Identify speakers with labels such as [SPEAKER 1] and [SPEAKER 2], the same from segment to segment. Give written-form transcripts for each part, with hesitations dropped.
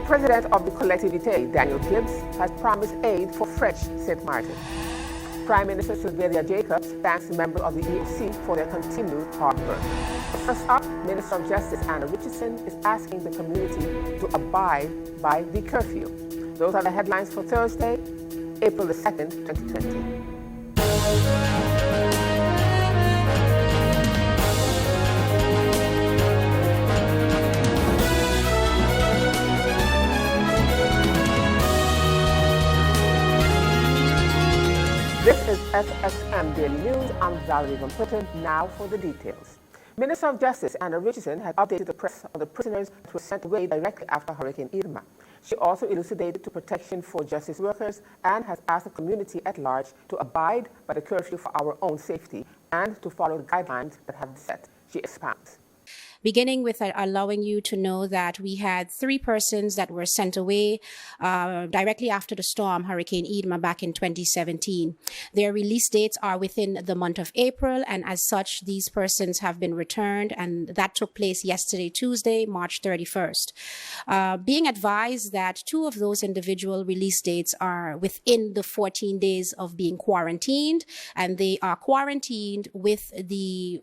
[SPEAKER 1] president of the collectivité, Daniel Gibbs, has promised aid for Fresh St. Martin. Prime Minister Sylvia Jacobs thanks members of the EOC for their continued hard work. First up, Minister of Justice Anna Richardson is asking the community to abide by the curfew. Those are the headlines for Thursday, April the 2nd, 2020. This is SXM Daily News. I'm Valerie Van Putten. Now for the details. Minister of Justice Anna Richardson has updated the press on the prisoners who were sent away directly after Hurricane Irma. She also elucidated to protection for justice workers and has asked the community at large to abide by the curfew for our own safety and to follow the guidelines that have been set. She expounds.
[SPEAKER 2] Beginning with allowing you to know that we had 3 persons that were sent away directly after the storm, Hurricane Irma, back in 2017. Their release dates are within the month of April, and as such, these persons have been returned, and that took place yesterday, Tuesday, March 31st. Being advised that 2 of those individual release dates are within the 14 days of being quarantined, and they are quarantined with the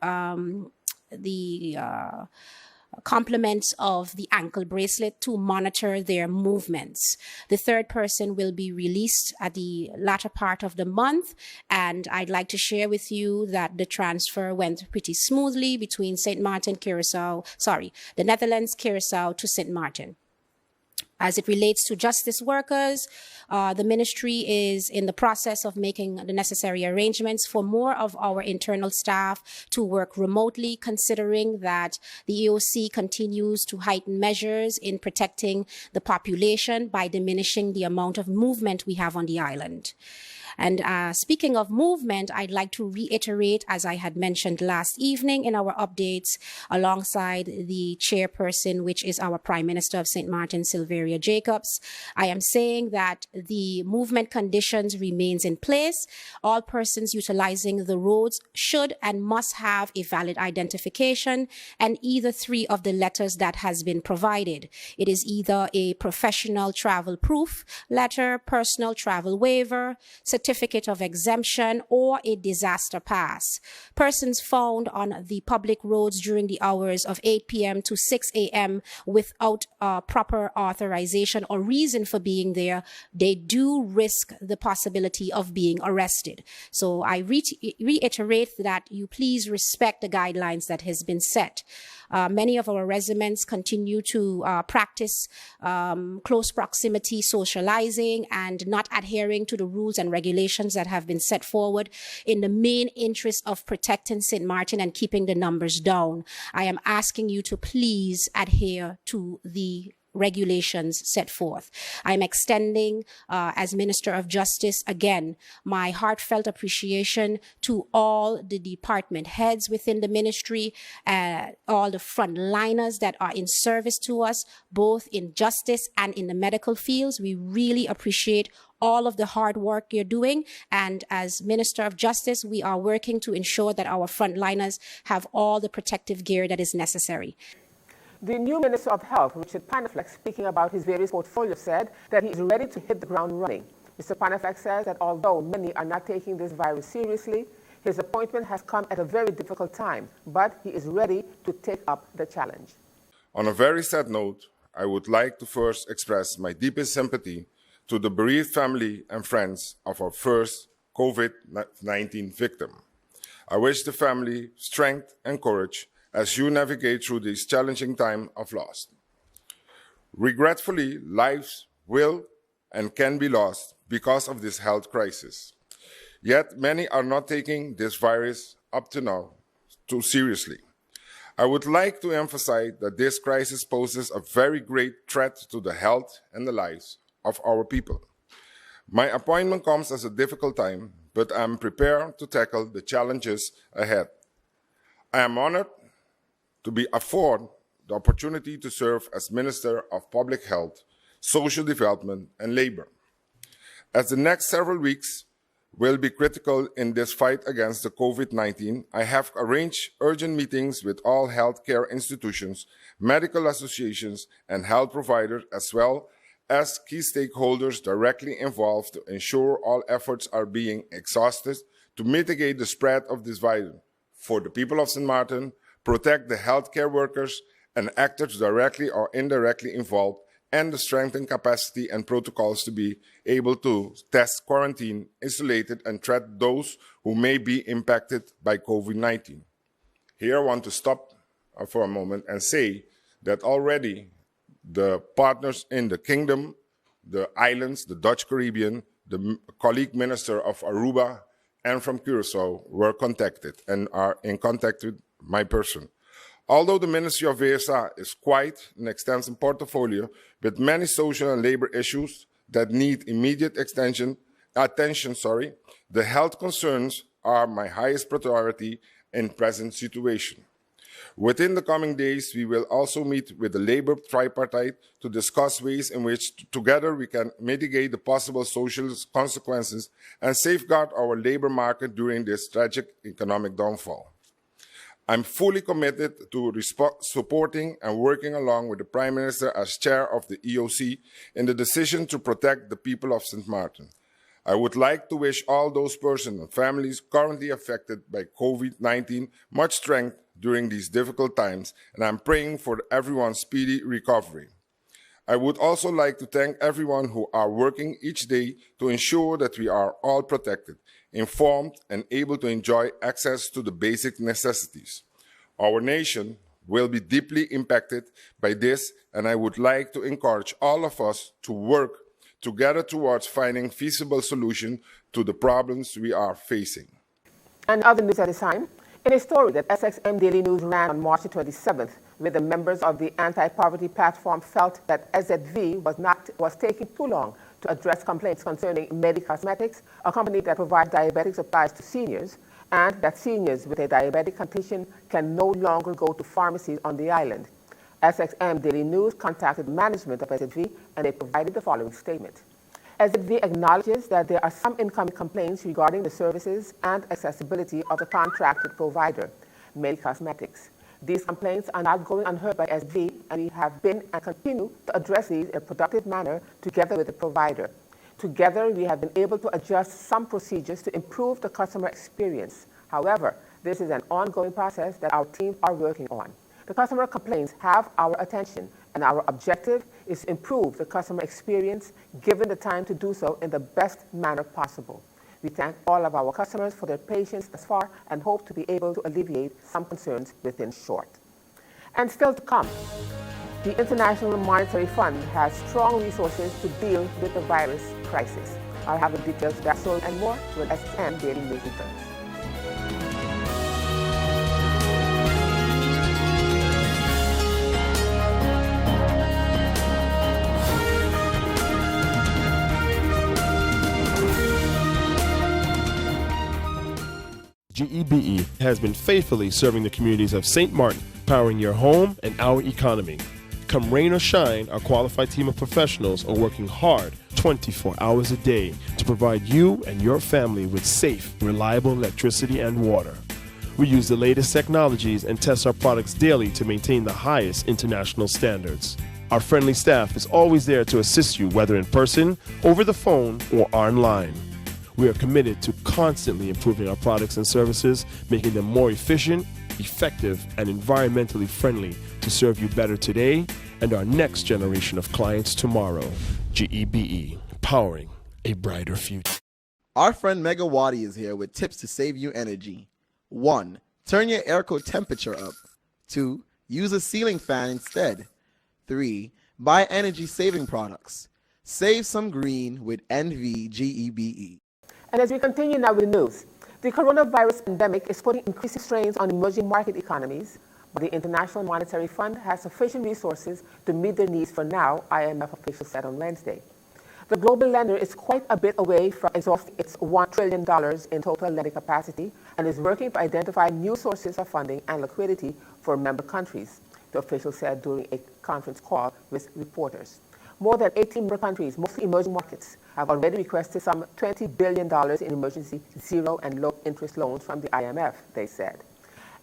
[SPEAKER 2] complements of the ankle bracelet to monitor their movements. The 3rd person will be released at the latter part of the month, and I'd like to share with you that the transfer went pretty smoothly between the Netherlands, Curaçao to St. Martin. As it relates to justice workers, the ministry is in the process of making the necessary arrangements for more of our internal staff to work remotely, considering that the EOC continues to heighten measures in protecting the population by diminishing the amount of movement we have on the island. And speaking of movement, I'd like to reiterate, as I had mentioned last evening in our updates, alongside the chairperson, which is our Prime Minister of St. Martin, Sylvia Jacobs, I am saying that the movement conditions remains in place. All persons utilizing the roads should and must have a valid identification and either 3 of the letters that has been provided. It is either a professional travel proof letter, personal travel waiver, certificate of exemption, or a disaster pass. Persons found on the public roads during the hours of 8 p.m. to 6 a.m. without proper authorization or reason for being there, they do risk the possibility of being arrested. So I reiterate that you please respect the guidelines that has been set. Many of our residents continue to practice close proximity socializing and not adhering to the rules and regulations that have been set forward in the main interest of protecting St. Martin and keeping the numbers down. I am asking you to please adhere to the regulations set forth. I'm extending, as Minister of Justice, again, my heartfelt appreciation to all the department heads within the ministry, all the frontliners that are in service to us, both in justice and in the medical fields. We really appreciate all of the hard work you're doing. And as Minister of Justice, we are working to ensure that our frontliners have all the protective gear that is necessary.
[SPEAKER 1] The new Minister of Health, Richard Panaflex, speaking about his various portfolios, said that he is ready to hit the ground running. Mr. Panaflex says that although many are not taking this virus seriously, his appointment has come at a very difficult time, but he is ready to take up the challenge.
[SPEAKER 3] On a very sad note, I would like to first express my deepest sympathy to the bereaved family and friends of our first COVID-19 victim. I wish the family strength and courage as you navigate through this challenging time of loss. Regretfully, lives will and can be lost because of this health crisis. Yet many are not taking this virus up to now too seriously. I would like to emphasize that this crisis poses a very great threat to the health and the lives of our people. My appointment comes at a difficult time, but I'm prepared to tackle the challenges ahead. I am honored to be afforded the opportunity to serve as Minister of Public Health, Social Development and Labor. As the next several weeks will be critical in this fight against the COVID-19, I have arranged urgent meetings with all healthcare institutions, medical associations, and health providers, as well as key stakeholders directly involved to ensure all efforts are being exhausted to mitigate the spread of this virus for the people of St. Martin, protect the healthcare workers and actors directly or indirectly involved, and to strengthen capacity and protocols to be able to test, quarantine, isolate, and treat those who may be impacted by COVID-19. Here I want to stop for a moment and say that already the partners in the kingdom, the islands, the Dutch Caribbean, the colleague minister of Aruba and from Curacao were contacted and are in contact with my person. Although the Ministry of VSA is quite an extensive portfolio with many social and labor issues that need immediate attention, the health concerns are my highest priority in present situation. Within the coming days, we will also meet with the labor tripartite to discuss ways in which together we can mitigate the possible social consequences and safeguard our labor market during this tragic economic downfall. I'm fully committed to supporting and working along with the Prime Minister as chair of the EOC in the decision to protect the people of St. Martin. I would like to wish all those persons and families currently affected by COVID-19 much strength during these difficult times, and I'm praying for everyone's speedy recovery. I would also like to thank everyone who are working each day to ensure that we are all protected, informed, and able to enjoy access to the basic necessities. Our nation will be deeply impacted by this, and I would like to encourage all of us to work together towards finding feasible solutions to the problems we are facing.
[SPEAKER 1] And other news at this time. In a story that SXM Daily News ran on March 27th, where the members of the anti-poverty platform felt that SZV was taking too long to address complaints concerning Medicosmetics, a company that provides diabetic supplies to seniors, and that seniors with a diabetic condition can no longer go to pharmacies on the island. SXM Daily News contacted management of SZV, and they provided the following statement. SZV acknowledges that there are some incoming complaints regarding the services and accessibility of the contracted provider, Medicosmetics. These complaints are not going unheard by SZV, and we have been and continue to address these in a productive manner together with the provider. Together, we have been able to adjust some procedures to improve the customer experience. However, this is an ongoing process that our teams are working on. The customer complaints have our attention, and our objective is to improve the customer experience given the time to do so in the best manner possible. We thank all of our customers for their patience thus far and hope to be able to alleviate some concerns within short. And still to come, the International Monetary Fund has strong resources to deal with the virus crisis. I'll have the details of that story and more when SXM Daily News returns.
[SPEAKER 4] GEBE has been faithfully serving the communities of St. Martin, powering your home and our economy. Come rain or shine, our qualified team of professionals are working hard 24 hours a day to provide you and your family with safe, reliable electricity and water. We use the latest technologies and test our products daily to maintain the highest international standards. Our friendly staff is always there to assist you, whether in person, over the phone, or online. We are committed to constantly improving our products and services, making them more efficient, effective, and environmentally friendly to serve you better today and our next generation of clients tomorrow. GEBE, powering a brighter future.
[SPEAKER 5] Our friend Megawati is here with tips to save you energy. 1. Turn your airco temperature up. 2. Use a ceiling fan instead. 3. Buy energy-saving products. Save some green with NVGEBE.
[SPEAKER 1] And as we continue now with the news, the coronavirus pandemic is putting increasing strains on emerging market economies, but the International Monetary Fund has sufficient resources to meet their needs for now, IMF officials said on Wednesday. The global lender is quite a bit away from exhausting its $1 trillion in total lending capacity and is working to identify new sources of funding and liquidity for member countries, the official said during a conference call with reporters. More than 18 member countries, mostly emerging markets, have already requested some $20 billion in emergency zero and low interest loans from the IMF, they said.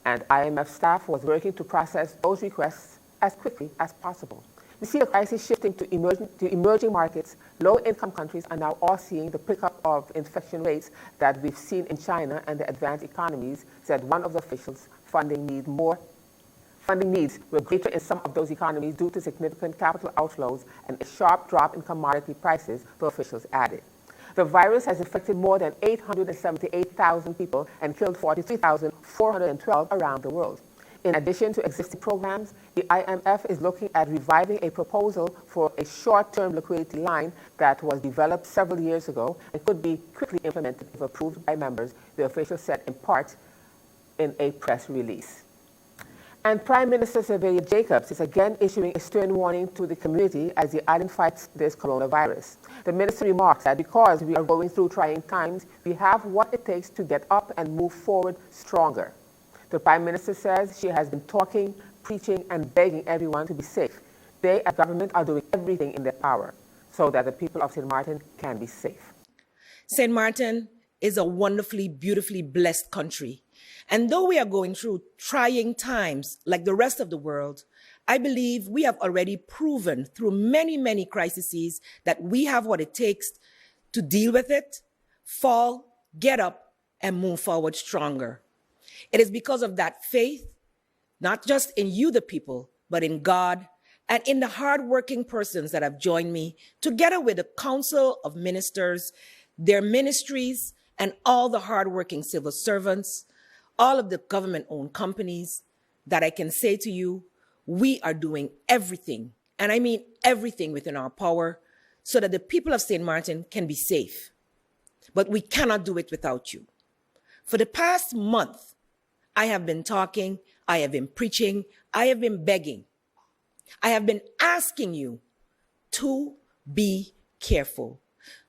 [SPEAKER 1] And IMF staff was working to process those requests as quickly as possible. We see the crisis shifting to emerging markets. Low-income countries are now all seeing the pickup of infection rates that we've seen in China and the advanced economies, said one of the officials. Funding needs were greater in some of those economies due to significant capital outflows and a sharp drop in commodity prices, the officials added. The virus has infected more than 878,000 people and killed 43,412 around the world. In addition to existing programs, the IMF is looking at reviving a proposal for a short-term liquidity line that was developed several years ago and could be quickly implemented if approved by members, the official said in part in a press release. And Prime Minister Sylvia Jacobs is again issuing a stern warning to the community as the island fights this coronavirus. The minister remarks that because we are going through trying times, we have what it takes to get up and move forward stronger. The Prime Minister says she has been talking, preaching, and begging everyone to be safe. They, as government, are doing everything in their power so that the people of St. Martin can be safe.
[SPEAKER 6] St. Martin is a wonderfully, beautifully blessed country. And though we are going through trying times like the rest of the world, I believe we have already proven through many, many crises that we have what it takes to deal with it, fall, get up, and move forward stronger. It is because of that faith, not just in you, the people, but in God and in the hardworking persons that have joined me, together with the Council of Ministers, their ministries, and all the hardworking civil servants, all of the government-owned companies, that I can say to you, we are doing everything, and I mean everything within our power, so that the people of St. Martin can be safe. But we cannot do it without you. For the past month, I have been talking, I have been preaching, I have been begging. I have been asking you to be careful,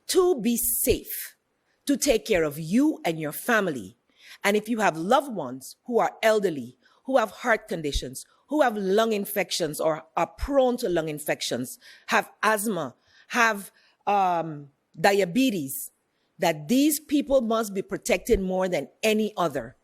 [SPEAKER 6] to be safe, to take care of you and your family. And if you have loved ones who are elderly, who have heart conditions, who have lung infections or are prone to lung infections, have asthma, have diabetes, that these people must be protected more than any other.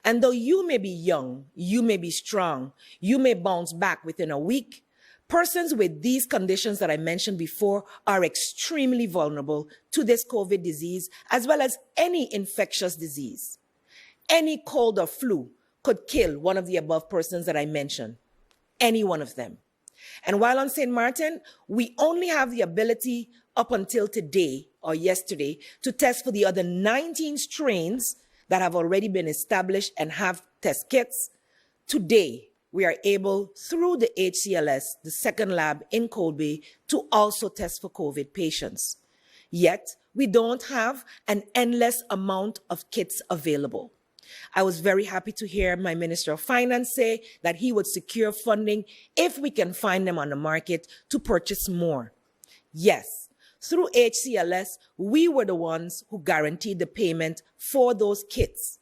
[SPEAKER 6] And though you may be young, you may be strong, you may bounce back within a week, persons with these conditions that I mentioned before are extremely vulnerable to this COVID disease, as well as any infectious disease. Any cold or flu could kill one of the above persons that I mentioned, any one of them. And while on St. Martin, we only have the ability up until today or yesterday to test for the other 19 strains that have already been established and have test kits. Today, we are able, through the HCLS, the second lab in Colby, to also test for COVID patients. Yet, we don't have an endless amount of kits available. I was very happy to hear my Minister of Finance say that he would secure funding if we can find them on the market to purchase more. Yes, through HCLS, we were the ones who guaranteed the payment for those kits.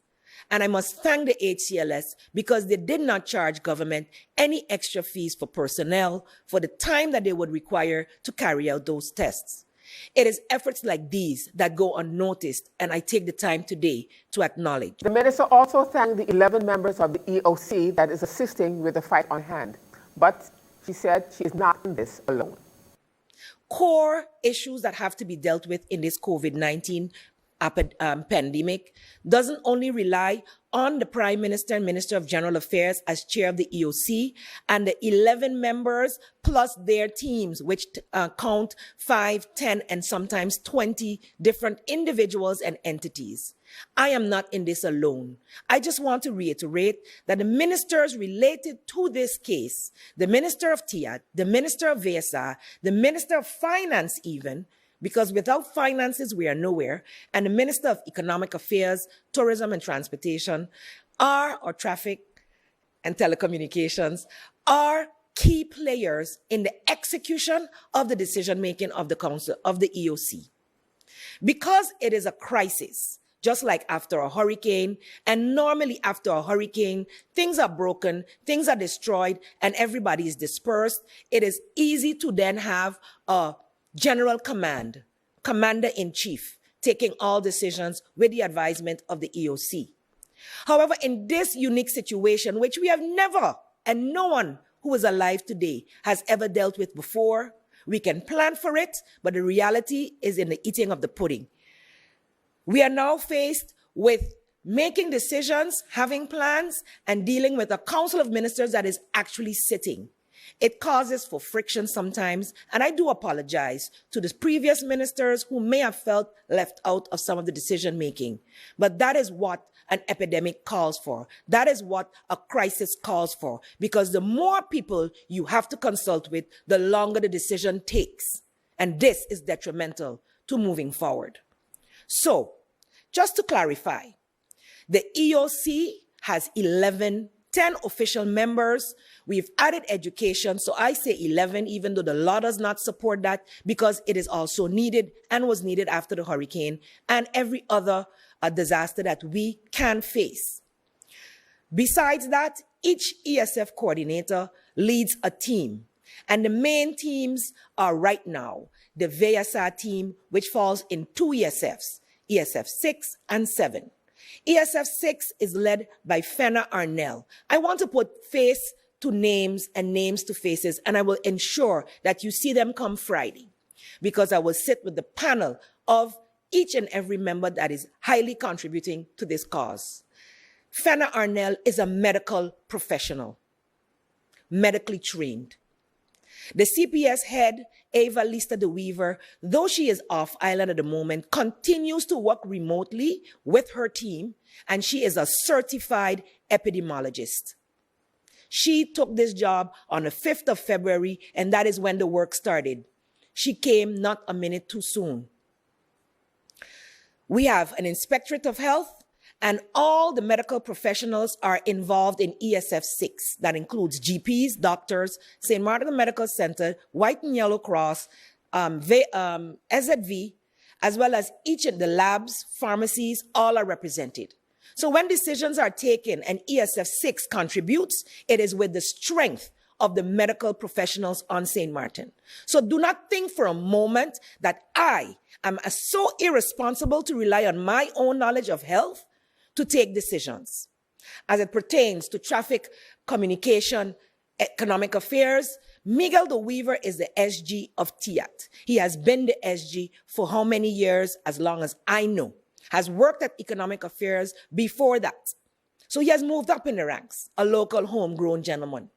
[SPEAKER 6] And I must thank the HCLS because they did not charge government any extra fees for personnel for the time that they would require to carry out those tests. It is efforts like these that go unnoticed, and I take the time today to acknowledge.
[SPEAKER 1] The minister also thanked the 11 members of the EOC that is assisting with the fight on hand. But she said she is not in this alone.
[SPEAKER 6] Core issues that have to be dealt with in this COVID-19 pandemic doesn't only rely on the Prime Minister and Minister of General Affairs as chair of the EOC and the 11 members plus their teams, which count 5, 10, and sometimes 20 different individuals and entities. I am not in this alone. I just want to reiterate that the ministers related to this case, the Minister of TIAD, the Minister of VSA, the Minister of Finance even, because without finances, we are nowhere, and the Minister of Economic Affairs, Tourism and Transportation, or Traffic and Telecommunications, are key players in the execution of the decision-making of the Council of the EOC. Because it is a crisis, just like after a hurricane, and normally after a hurricane, things are broken, things are destroyed, and everybody is dispersed, it is easy to then have a General Command, Commander-in-Chief, taking all decisions with the advisement of the EOC. However, in this unique situation, which we have never, and no one who is alive today has ever dealt with before. We can plan for it, but the reality is in the eating of the pudding. We are now faced with making decisions, having plans, and dealing with a council of ministers that is actually sitting. It causes for friction sometimes, and I do apologize to the previous ministers who may have felt left out of some of the decision making. But that is what an epidemic calls for. That is what a crisis calls for, because the more people you have to consult with, the longer the decision takes. And this is detrimental to moving forward. So, just to clarify, the EOC has 10 official members. We've added education, so I say 11, even though the law does not support that, because it is also needed and was needed after the hurricane and every other disaster that we can face. Besides that, each ESF coordinator leads a team, and the main teams are right now the VEASA team, which falls in 2 ESFs, ESF 6 and 7. ESF 6 is led by Fenna Arnell. I want to put face to names and names to faces, and I will ensure that you see them come Friday, because I will sit with the panel of each and every member that is highly contributing to this cause. Fenna Arnell is a medical professional, medically trained. The CPS head, Ava Lista de Weaver, though she is off island at the moment, continues to work remotely with her team, and she is a certified epidemiologist. She took this job on the 5th of February, and that is when the work started. She came not a minute too soon. We have an inspectorate of health, and all the medical professionals are involved in ESF 6. That includes GPs, doctors, St. Martin Medical Center, White and Yellow Cross, SZV, as well as each of the labs, pharmacies, all are represented. So when decisions are taken and ESF 6 contributes, it is with the strength of the medical professionals on St. Martin. So do not think for a moment that I am so irresponsible to rely on my own knowledge of health to take decisions. As it pertains to traffic, communication, economic affairs, Miguel de Weaver is the SG of TIAT. He has been the SG for how many years? As long as I know. Has worked at economic affairs before that. So he has moved up in the ranks, a local homegrown gentleman.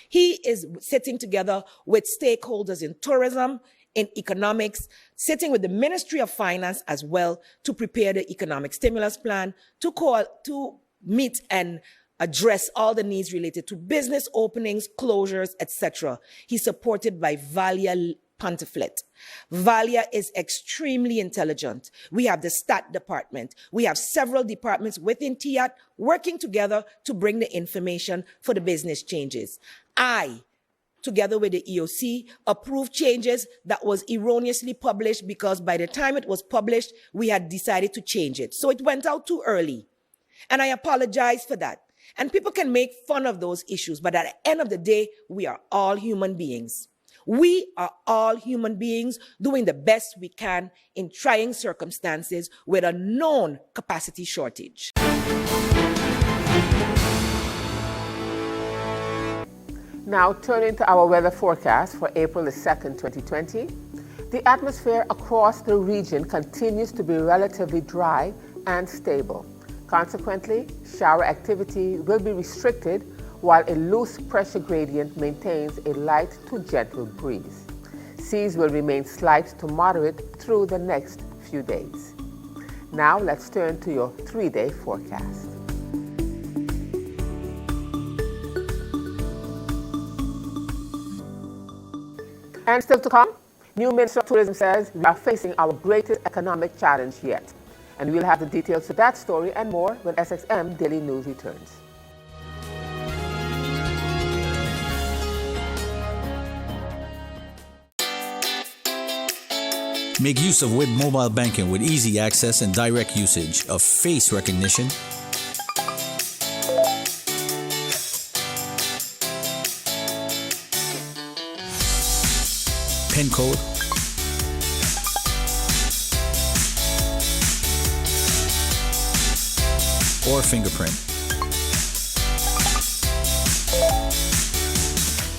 [SPEAKER 6] He is sitting together with stakeholders in tourism, in economics, sitting with the Ministry of Finance as well to prepare the economic stimulus plan, to meet and address all the needs related to business openings, closures, etc. He's supported by Valia Pontiflet. Valia is extremely intelligent. We have the stat department. We have several departments within TIAT working together to bring the information for the business changes. I, together with the EOC, approved changes that was erroneously published because by the time it was published, we had decided to change it. So it went out too early. And I apologize for that. And people can make fun of those issues, but at the end of the day, we are all human beings. We are all human beings doing the best we can in trying circumstances with a known capacity shortage.
[SPEAKER 1] Now turning to our weather forecast for April the 2nd, 2020. The atmosphere across the region continues to be relatively dry and stable. Consequently, shower activity will be restricted while a loose pressure gradient maintains a light to gentle breeze. Seas will remain slight to moderate through the next few days. Now let's turn to your 3-day forecast. And still to come, new Minister of Tourism says we are facing our greatest economic challenge yet. And we'll have the details to that story and more when SXM Daily News returns.
[SPEAKER 7] Make use of web mobile banking with easy access and direct usage of face recognition, PIN code, or fingerprint.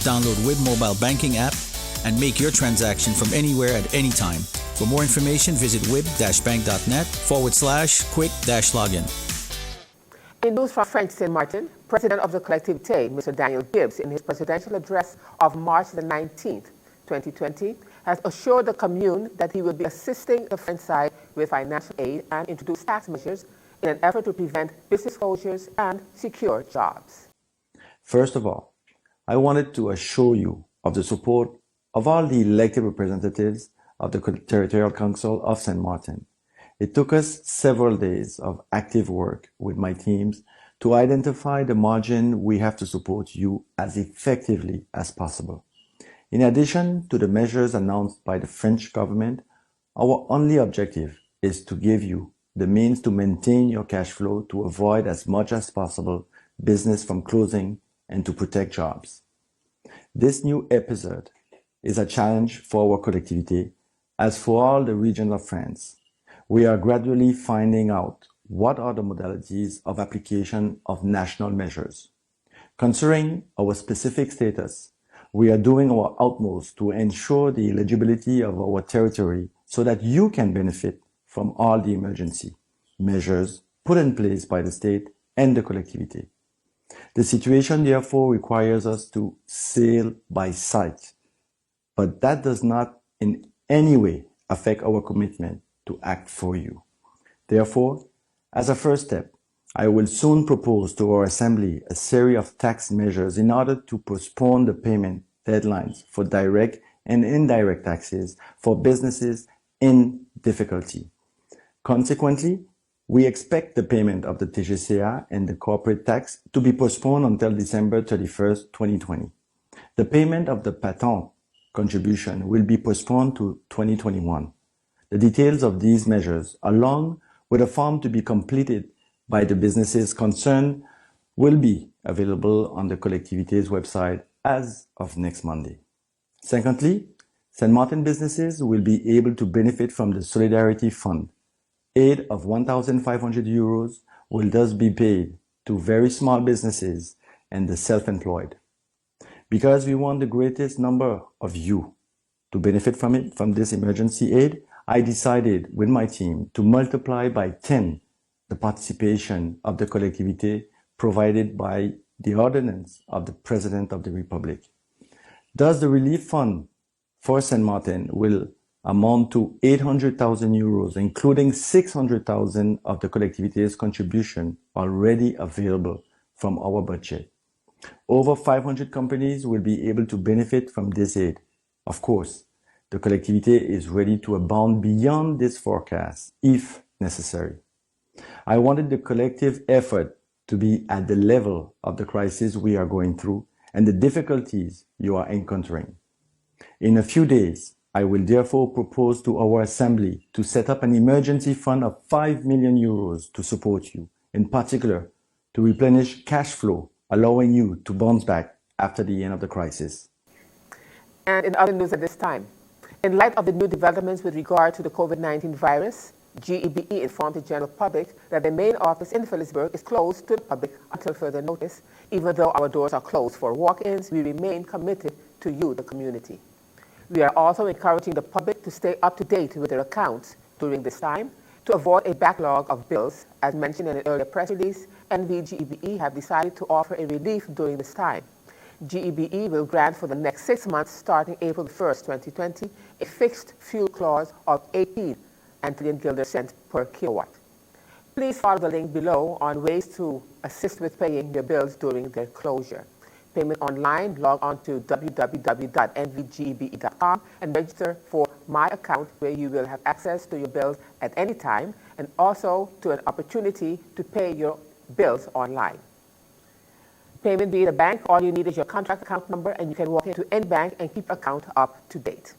[SPEAKER 7] Download WIB mobile banking app and make your transaction from anywhere at any time. For more information, visit wib-bank.net/quick-login.
[SPEAKER 1] In news from French St. Martin, President of the Collectivité, Mr. Daniel Gibbs, in his presidential address of March the 19th, 2020, has assured the commune that he will be assisting the French side with financial aid and introduce tax measures in an effort to prevent business closures and secure jobs.
[SPEAKER 8] First of all, I wanted to assure you of the support of all the elected representatives of the Territorial Council of St. Martin. It took us several days of active work with my teams to identify the margin we have to support you as effectively as possible. In addition to the measures announced by the French government, our only objective is to give you the means to maintain your cash flow to avoid as much as possible business from closing and to protect jobs. This new episode is a challenge for our collectivity as for all the regions of France. We are gradually finding out what are the modalities of application of national measures. Considering our specific status, we are doing our utmost to ensure the eligibility of our territory so that you can benefit from all the emergency measures put in place by the state and the collectivity. The situation therefore requires us to sail by sight, but that does not in any way affect our commitment to act for you. Therefore, as a first step, I will soon propose to our Assembly a series of tax measures in order to postpone the payment deadlines for direct and indirect taxes for businesses in difficulty. Consequently, we expect the payment of the TGCA and the corporate tax to be postponed until December 31st, 2020. The payment of the patent contribution will be postponed to 2021. The details of these measures, along with a form to be completed by the businesses concerned, will be available on the collectivity's website as of next Monday. Secondly, St. Martin businesses will be able to benefit from the Solidarity Fund. Aid of €1,500 will thus be paid to very small businesses and the self-employed. Because we want the greatest number of you to benefit from this emergency aid, I decided with my team to multiply by 10 the participation of the collectivité provided by the ordinance of the President of the Republic. Thus, the relief fund for St. Martin will amount to €800,000, including €600,000 of the collectivity's contribution already available from our budget. Over 500 companies will be able to benefit from this aid. Of course, the collectivity is ready to abound beyond this forecast, if necessary. I wanted the collective effort to be at the level of the crisis we are going through and the difficulties you are encountering. In a few days, I will therefore propose to our Assembly to set up an emergency fund of €5 million to support you, in particular, to replenish cash flow, allowing you to bounce back after the end of the crisis.
[SPEAKER 1] And in other news at this time, in light of the new developments with regard to the COVID-19 virus, GEBE informed the general public that the main office in Phillipsburg is closed to the public until further notice. Even though our doors are closed for walk-ins, we remain committed to you, the community. We are also encouraging the public to stay up to date with their accounts during this time to avoid a backlog of bills. As mentioned in an earlier press release, NVGEBE have decided to offer a relief during this time. GEBE will grant for the next 6 months, starting April 1st, 2020, a fixed fuel clause of 18 Antillean Guilder cents per kilowatt. Please follow the link below on ways to assist with paying your bills during their closure. Payment online, log on to www.nvgebe.com and register for My Account, where you will have access to your bills at any time and also to an opportunity to pay your bills online. Payment via the bank, all you need is your contract account number and you can walk into any bank and keep your account up to date.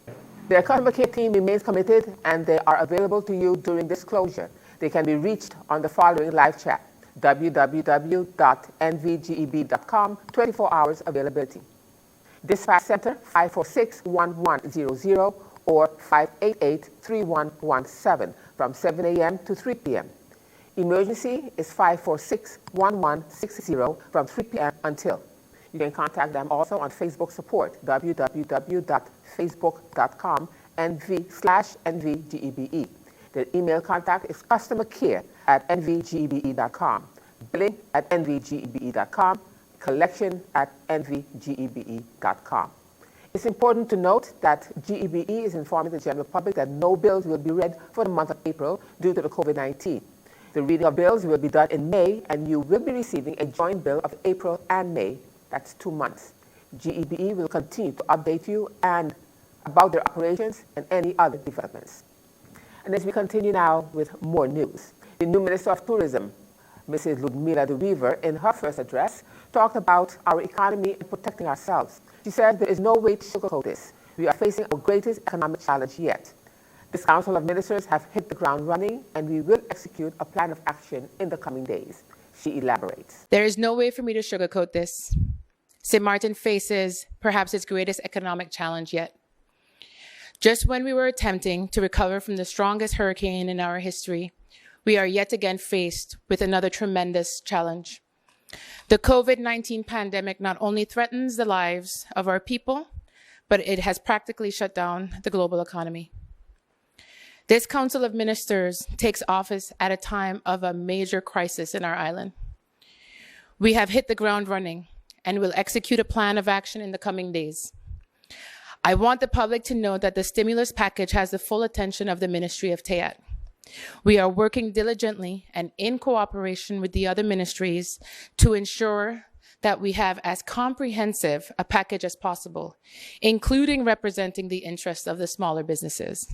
[SPEAKER 1] Their customer care team remains committed and they are available to you during this closure. They can be reached on the following live chat: www.nvgeb.com, 24 hours availability. Dispatch Center 546-1100 or 588-3117 from 7 a.m. to 3 p.m. Emergency is 546-1160 from 3 p.m. until. You can contact them also on Facebook support, www.facebook.com NV/NVGEBE. Their email contact is customercare@nvgebe.com, billing@nvgebe.com, collection@nvgebe.com. It's important to note that GEBE is informing the general public that no bills will be read for the month of April due to the COVID-19. The reading of bills will be done in May, and you will be receiving a joint bill of April and May. That's 2 months. GEBE will continue to update you and about their operations and any other developments. And as we continue now with more news, the new Minister of Tourism, Mrs. Ludmila de Weaver, in her first address, talked about our economy and protecting ourselves. She said there is no way to sugarcoat this. We are facing our greatest economic challenge yet. This Council of Ministers have hit the ground running, and we will execute a plan of action in the coming days. She elaborates.
[SPEAKER 9] There is no way for me to sugarcoat this. St. Martin faces perhaps its greatest economic challenge yet. Just when we were attempting to recover from the strongest hurricane in our history, we are yet again faced with another tremendous challenge. The COVID-19 pandemic not only threatens the lives of our people, but it has practically shut down the global economy. This Council of Ministers takes office at a time of a major crisis in our island. We have hit the ground running and will execute a plan of action in the coming days. I want the public to know that the stimulus package has the full attention of the Ministry of TEAT. We are working diligently and in cooperation with the other ministries to ensure that we have as comprehensive a package as possible, including representing the interests of the smaller businesses.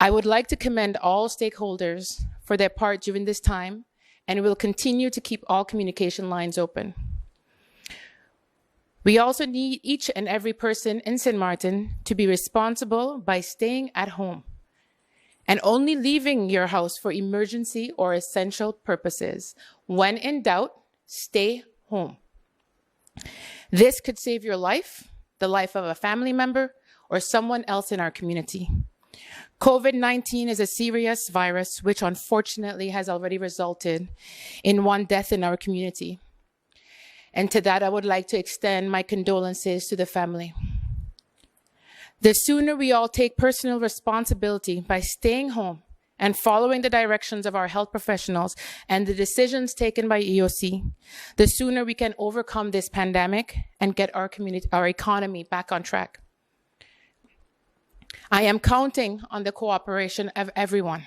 [SPEAKER 9] I would like to commend all stakeholders for their part during this time, and will continue to keep all communication lines open. We also need each and every person in St. Martin to be responsible by staying at home and only leaving your house for emergency or essential purposes. When in doubt, stay home. This could save your life, the life of a family member, or someone else in our community. COVID-19 is a serious virus, which unfortunately has already resulted in 1 death in our community. And to that, I would like to extend my condolences to the family. The sooner we all take personal responsibility by staying home and following the directions of our health professionals and the decisions taken by EOC, the sooner we can overcome this pandemic and get our economy back on track. I am counting on the cooperation of everyone.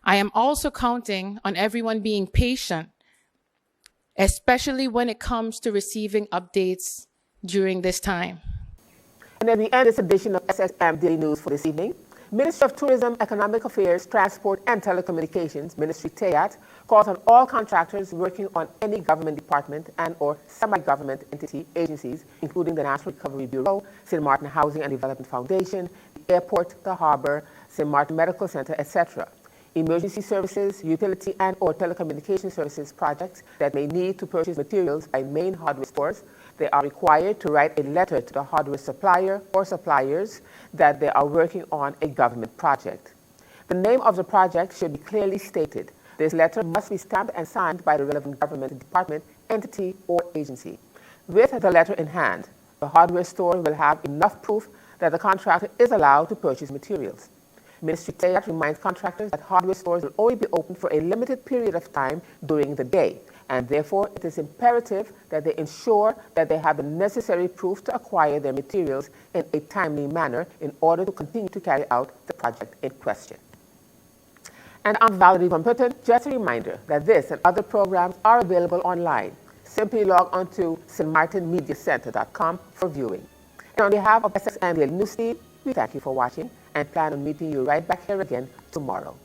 [SPEAKER 9] I am also counting on everyone being patient, especially when it comes to receiving updates during this time.
[SPEAKER 1] And then we end this edition of SXM Daily News for this evening. Ministry of Tourism, Economic Affairs, Transport and Telecommunications, Ministry TEAT, calls on all contractors working on any government department and or semi-government entity agencies, including the National Recovery Bureau, St. Martin Housing and Development Foundation, the airport, the harbor, St. Martin Medical Center, etc., emergency services, utility and or telecommunication services projects that may need to purchase materials by main hardware stores. They are required to write a letter to the hardware supplier or suppliers that they are working on a government project. The name of the project should be clearly stated. This letter must be stamped and signed by the relevant government department, entity, or agency. With the letter in hand, the hardware store will have enough proof that the contractor is allowed to purchase materials. Ministry TEAT reminds contractors that hardware stores will only be open for a limited period of time during the day, and therefore it is imperative that they ensure that they have the necessary proof to acquire their materials in a timely manner in order to continue to carry out the project in question. And I'm Valerie Van Putten. Just a reminder that this and other programs are available online. Simply log on to stmartinmediacenter.com for viewing. And on behalf of SXM Daily News Team, we thank you for watching and plan on meeting you right back here again tomorrow.